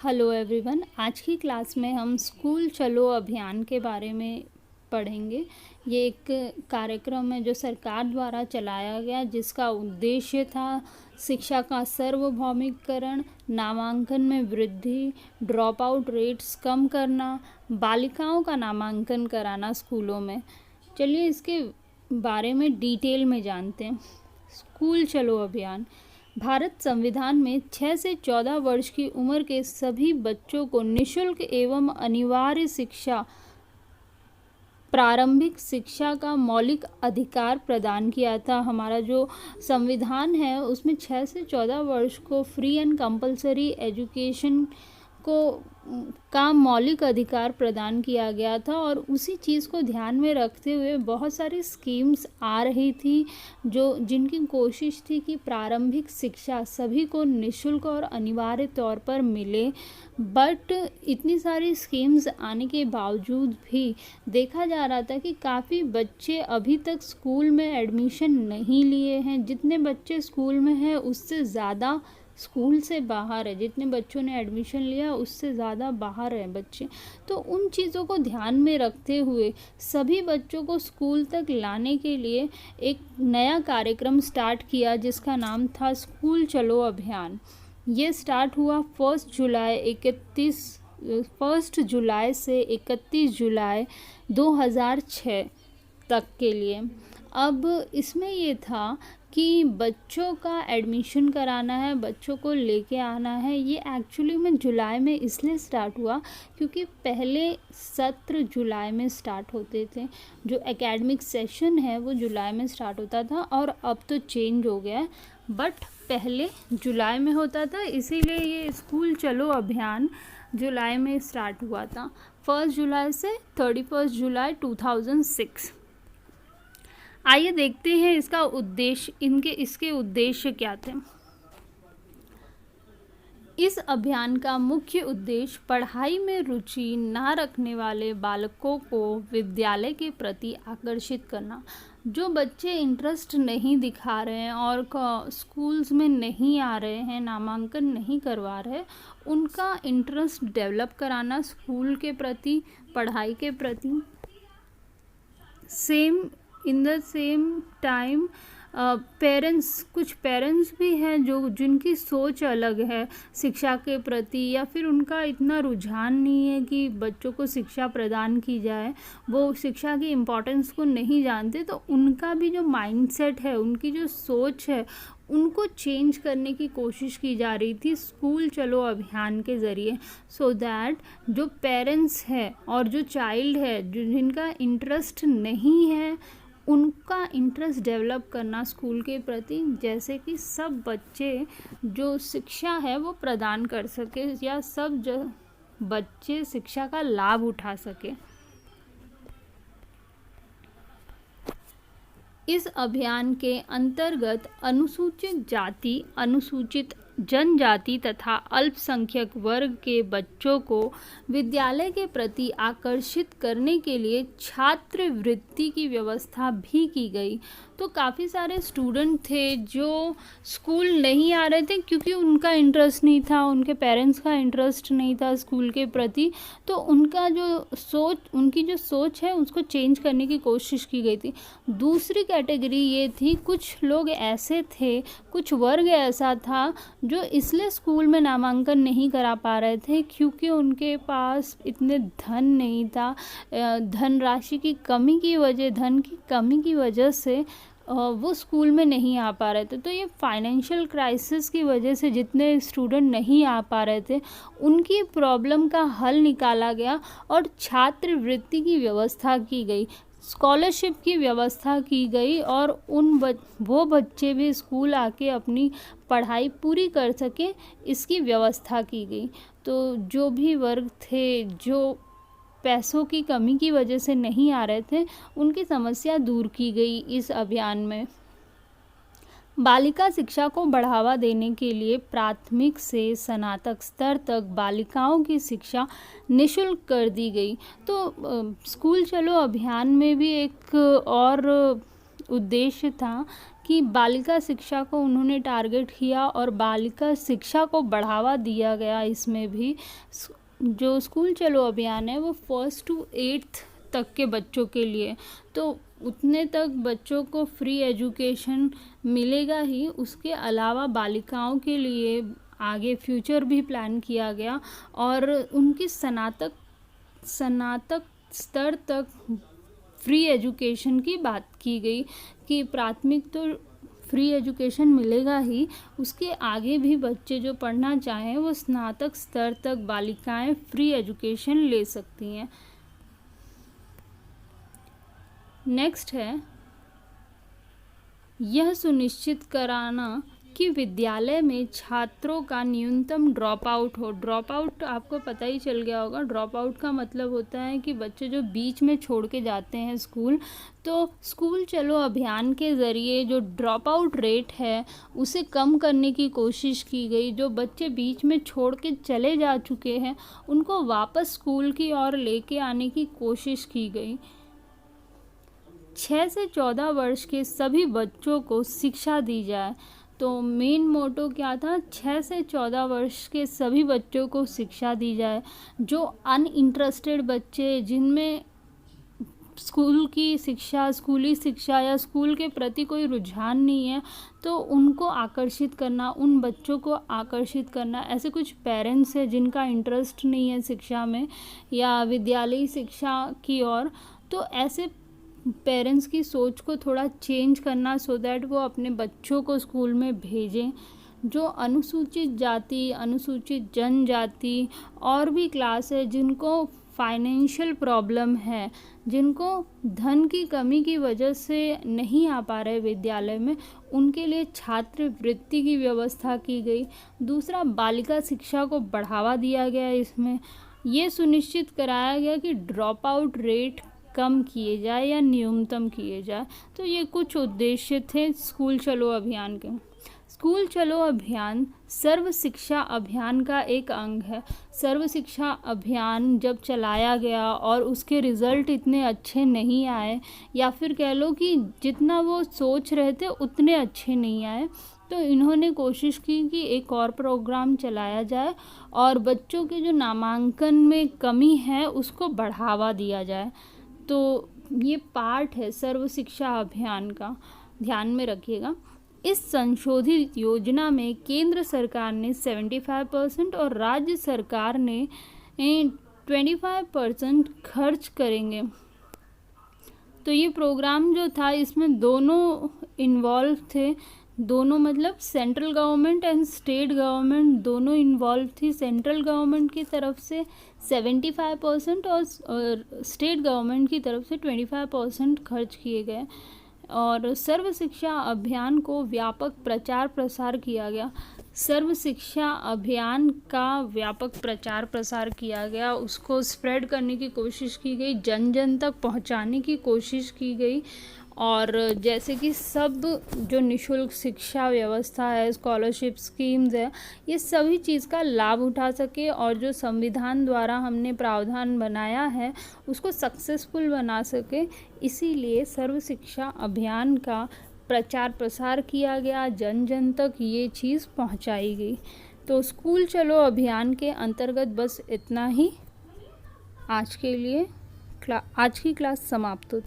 Hello everyone. आज की class में हम स्कूल चलो अभियान के बारे में पढ़ेंगे। ये एक कार्यक्रम है जो सरकार द्वारा चलाया गया, जिसका उद्देश्य था शिक्षा का सार्वभौमिकरण, नामांकन में वृद्धि, ड्रॉप आउट रेट्स कम करना, बालिकाओं का नामांकन कराना स्कूलों में। चलिए इसके बारे में डिटेल में जानते हैं। स्कूल चलो अभियान भारत संविधान में 6 से 14 वर्ष की उम्र के सभी बच्चों को निःशुल्क एवं अनिवार्य शिक्षा, प्रारंभिक शिक्षा का मौलिक अधिकार प्रदान किया था। हमारा जो संविधान है उसमें 6 से 14 वर्ष को फ्री एंड कंपलसरी एजुकेशन का मौलिक अधिकार प्रदान किया गया था, और उसी चीज़ को ध्यान में रखते हुए बहुत सारी स्कीम्स आ रही थी जिनकी कोशिश थी कि प्रारंभिक शिक्षा सभी को निःशुल्क और अनिवार्य तौर पर मिले। बट इतनी सारी स्कीम्स आने के बावजूद भी देखा जा रहा था कि काफ़ी बच्चे अभी तक स्कूल में एडमिशन नहीं लिए हैं। जितने बच्चे स्कूल में हैं उससे ज़्यादा स्कूल से बाहर है। जितने बच्चों ने एडमिशन लिया उससे ज़्यादा बाहर हैं बच्चे। तो उन चीज़ों को ध्यान में रखते हुए सभी बच्चों को स्कूल तक लाने के लिए एक नया कार्यक्रम स्टार्ट किया, जिसका नाम था स्कूल चलो अभियान। ये स्टार्ट हुआ 1 जुलाई से 31 जुलाई 2006 तक के लिए। अब इसमें ये था कि बच्चों का एडमिशन कराना है, बच्चों को लेके आना है। ये एक्चुअली में जुलाई में इसलिए स्टार्ट हुआ क्योंकि पहले सत्र जुलाई में स्टार्ट होते थे। जो एकेडमिक सेशन है वो जुलाई में स्टार्ट होता था, और अब तो चेंज हो गया है, बट पहले जुलाई में होता था। इसीलिए ये स्कूल चलो अभियान जुलाई में स्टार्ट हुआ था, 1 जुलाई से 31 जुलाई 2006। आइए देखते हैं इसका उद्देश्य, इसके उद्देश्य क्या थे। इस अभियान का मुख्य उद्देश्य पढ़ाई में रुचि ना रखने वाले बालकों को विद्यालय के प्रति आकर्षित करना। जो बच्चे इंटरेस्ट नहीं दिखा रहे हैं और स्कूल्स में नहीं आ रहे हैं, नामांकन नहीं करवा रहे, उनका इंटरेस्ट डेवलप कराना स्कूल के प्रति, पढ़ाई के प्रति। इन द सेम टाइम कुछ पेरेंट्स भी हैं जिनकी सोच अलग है शिक्षा के प्रति, या फिर उनका इतना रुझान नहीं है कि बच्चों को शिक्षा प्रदान की जाए, वो शिक्षा की इम्पोर्टेंस को नहीं जानते। तो उनका भी जो माइंडसेट है, उनकी जो सोच है, उनको चेंज करने की कोशिश की जा रही थी स्कूल चलो अभियान के ज़रिए, सो दैट जो पेरेंट्स है और जो चाइल्ड है जिनका इंटरेस्ट नहीं है, उनका इंटरेस्ट डेवलप करना स्कूल के प्रति, जैसे कि सब बच्चे जो शिक्षा है वो प्रदान कर सके, या सब बच्चे शिक्षा का लाभ उठा सके। इस अभियान के अंतर्गत अनुसूचित जाति, अनुसूचित जनजाति तथा अल्पसंख्यक वर्ग के बच्चों को विद्यालय के प्रति आकर्षित करने के लिए छात्रवृत्ति की व्यवस्था भी की गई। तो काफ़ी सारे स्टूडेंट थे जो स्कूल नहीं आ रहे थे क्योंकि उनका इंटरेस्ट नहीं था, उनके पेरेंट्स का इंटरेस्ट नहीं था स्कूल के प्रति। तो उनकी जो सोच है उसको चेंज करने की कोशिश की गई थी। दूसरी कैटेगरी ये थी, कुछ लोग ऐसे थे, कुछ वर्ग ऐसा था जो इसलिए स्कूल में नामांकन नहीं करा पा रहे थे क्योंकि उनके पास इतने धन नहीं था। धन की कमी की वजह से वो स्कूल में नहीं आ पा रहे थे। तो ये फाइनेंशियल क्राइसिस की वजह से जितने स्टूडेंट नहीं आ पा रहे थे, उनकी प्रॉब्लम का हल निकाला गया और छात्रवृत्ति की व्यवस्था की गई, स्कॉलरशिप की व्यवस्था की गई, और वो बच्चे भी स्कूल आके अपनी पढ़ाई पूरी कर सके, इसकी व्यवस्था की गई। तो जो भी वर्ग थे जो पैसों की कमी की वजह से नहीं आ रहे थे, उनकी समस्या दूर की गई इस अभियान में। बालिका शिक्षा को बढ़ावा देने के लिए प्राथमिक से स्नातक स्तर तक बालिकाओं की शिक्षा निःशुल्क कर दी गई। तो स्कूल चलो अभियान में भी एक और उद्देश्य था कि बालिका शिक्षा को उन्होंने टारगेट किया और बालिका शिक्षा को बढ़ावा दिया गया। इसमें भी जो स्कूल चलो अभियान है वो 1st to 8th तक के बच्चों के लिए, तो उतने तक बच्चों को फ्री एजुकेशन मिलेगा ही। उसके अलावा बालिकाओं के लिए आगे फ्यूचर भी प्लान किया गया और उनकी स्नातक स्तर तक फ्री एजुकेशन की बात की गई कि प्राथमिक तो फ्री एजुकेशन मिलेगा ही, उसके आगे भी बच्चे जो पढ़ना चाहें वो स्नातक स्तर तक बालिकाएं फ्री एजुकेशन ले सकती हैं। नेक्स्ट है यह सुनिश्चित कराना कि विद्यालय में छात्रों का न्यूनतम ड्रॉप आउट हो। ड्रॉप आउट आपको पता ही चल गया होगा। ड्रॉप आउट का मतलब होता है कि बच्चे जो बीच में छोड़ के जाते हैं स्कूल, तो स्कूल चलो अभियान के ज़रिए जो ड्रॉप आउट रेट है उसे कम करने की कोशिश की गई। जो बच्चे बीच में छोड़ के चले जा चुके हैं उनको वापस स्कूल की ओर लेके आने की कोशिश की गई। 6 से 14 वर्ष के सभी बच्चों को शिक्षा दी जाए। तो मेन मोटो क्या था? 6 से 14 वर्ष के सभी बच्चों को शिक्षा दी जाए। जो अनइंटरेस्टेड बच्चे, जिनमें स्कूली शिक्षा या स्कूल के प्रति कोई रुझान नहीं है, तो उनको आकर्षित करना, उन बच्चों को आकर्षित करना। ऐसे कुछ पेरेंट्स हैं जिनका इंटरेस्ट नहीं है शिक्षा में या विद्यालयी शिक्षा की ओर, तो ऐसे पेरेंट्स की सोच को थोड़ा चेंज करना सो दैट वो अपने बच्चों को स्कूल में भेजें। जो अनुसूचित जाति, अनुसूचित जनजाति और भी क्लास है जिनको फाइनेंशियल प्रॉब्लम है, जिनको धन की कमी की वजह से नहीं आ पा रहे विद्यालय में, उनके लिए छात्रवृत्ति की व्यवस्था की गई। दूसरा, बालिका शिक्षा को बढ़ावा दिया गया। इसमें ये सुनिश्चित कराया गया कि ड्रॉप आउट रेट कम किए जाए या न्यूनतम किए जाए। तो ये कुछ उद्देश्य थे स्कूल चलो अभियान के। स्कूल चलो अभियान सर्व शिक्षा अभियान का एक अंग है। सर्व शिक्षा अभियान जब चलाया गया और उसके रिज़ल्ट इतने अच्छे नहीं आए, या फिर कह लो कि जितना वो सोच रहे थे उतने अच्छे नहीं आए, तो इन्होंने कोशिश की कि एक और प्रोग्राम चलाया जाए और बच्चों के जो नामांकन में कमी है उसको बढ़ावा दिया जाए। तो ये पार्ट है सर्व शिक्षा अभियान का, ध्यान में रखिएगा। इस संशोधित योजना में केंद्र सरकार ने 75% और राज्य सरकार ने 25% खर्च करेंगे। तो ये प्रोग्राम जो था इसमें दोनों इन्वॉल्व थे, दोनों मतलब central government and state government दोनों इन्वॉल्व थी। सेंट्रल गवर्नमेंट की तरफ से 75% और स्टेट गवर्नमेंट की तरफ से 25% खर्च किए गए और सर्व शिक्षा अभियान को व्यापक प्रचार प्रसार किया गया। सर्व शिक्षा अभियान का व्यापक प्रचार प्रसार किया गया, उसको स्प्रेड करने की कोशिश की गई, जन जन तक पहुंचाने की कोशिश की गई। और जैसे कि सब जो निःशुल्क शिक्षा व्यवस्था है, स्कॉलरशिप स्कीम्स है, ये सभी चीज़ का लाभ उठा सके और जो संविधान द्वारा हमने प्रावधान बनाया है उसको सक्सेसफुल बना सके, इसीलिए सर्व शिक्षा अभियान का प्रचार प्रसार किया गया, जन जन तक ये चीज़ पहुंचाई गई। तो स्कूल चलो अभियान के अंतर्गत बस इतना ही आज के लिए। आज की क्लास समाप्त होती है।